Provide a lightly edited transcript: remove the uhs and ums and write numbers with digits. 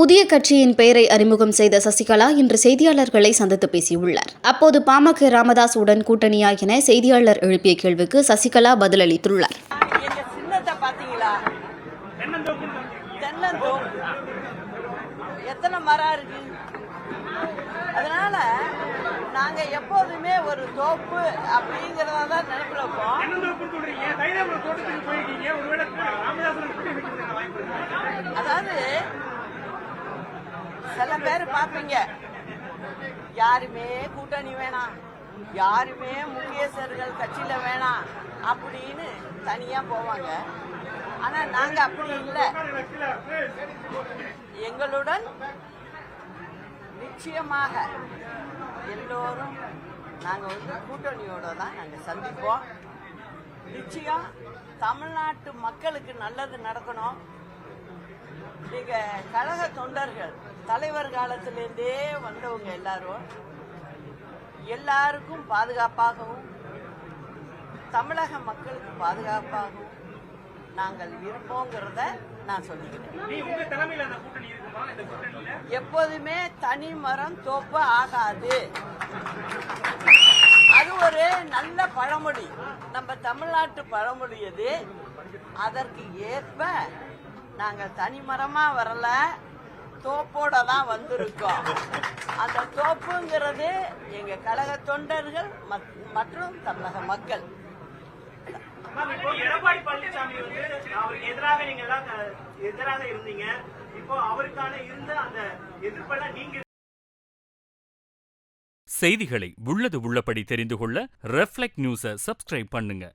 புதிய கட்சியின் பெயரை அறிமுகம் செய்த சசிகலா இன்று செய்தியாளர்களை சந்தித்து பேசியுள்ளார். அப்போது பாமக ராமதாஸ் உடன் கூட்டணியா என செய்தியாளர் எழுப்பிய கேள்விக்கு சசிகலா பதிலளித்துள்ளார். எத்தனை மரம் இருக்கு, அதனால நாங்க எப்போதுமே ஒரு தோப்பு அப்படிங்கறத தான் நினைப்புல இருப்போம். அதாவது சில பேர் பாப்பீங்க, யாருமே கூட்டணி வேணாம், யாருமே முக்கியஸ்தர்கள் கட்சியில வேணாம் அப்படின்னு தனியா போவாங்க. ஆனா நாங்க அப்படி இல்லை. எங்களுடன் நிச்சயமாக எல்லோரும் நாங்க கூட்டணியோட தான் நாங்க சந்திப்போம். நிச்சயம் தமிழ்நாட்டு மக்களுக்கு நல்லது நடக்கணும். நீங்க கழக தொண்டர்கள் தலைவர் காலத்திலிருந்தே வந்தவங்க எல்லாருக்கும் பாதுகாப்பாகவும் தமிழக மக்களுக்கு பாதுகாப்பாகவும் நாங்கள் இருப்போங்கிறத நான் சொல்லிக்கிறேன். எப்போதுமே தனி மரம் தோப்பு ஆகாது. அது ஒரு நல்ல பழமொழி, நம்ம தமிழ்நாட்டு பழமொழி. அது அதற்கு ஏற்ப நாங்கள் தனி மரமா வரல, தோப்போட தான் வந்திருக்கோம். அந்த தோப்புங்கிறது எங்க கழக தொண்டர்கள் மற்றும் தமிழக மக்கள். எடப்பாடி பழனிசாமி அவருக்கு எதிராக இருந்தீங்க, இப்போ அவருக்கான இருந்த அந்த எதிர்ப்பெல்லாம் நீங்க. செய்திகளை உள்ளது உள்ளபடி தெரிந்து கொள்ள ரெஃப்ளெக்ட் நியூஸை சப்ஸ்கிரைப் பண்ணுங்க.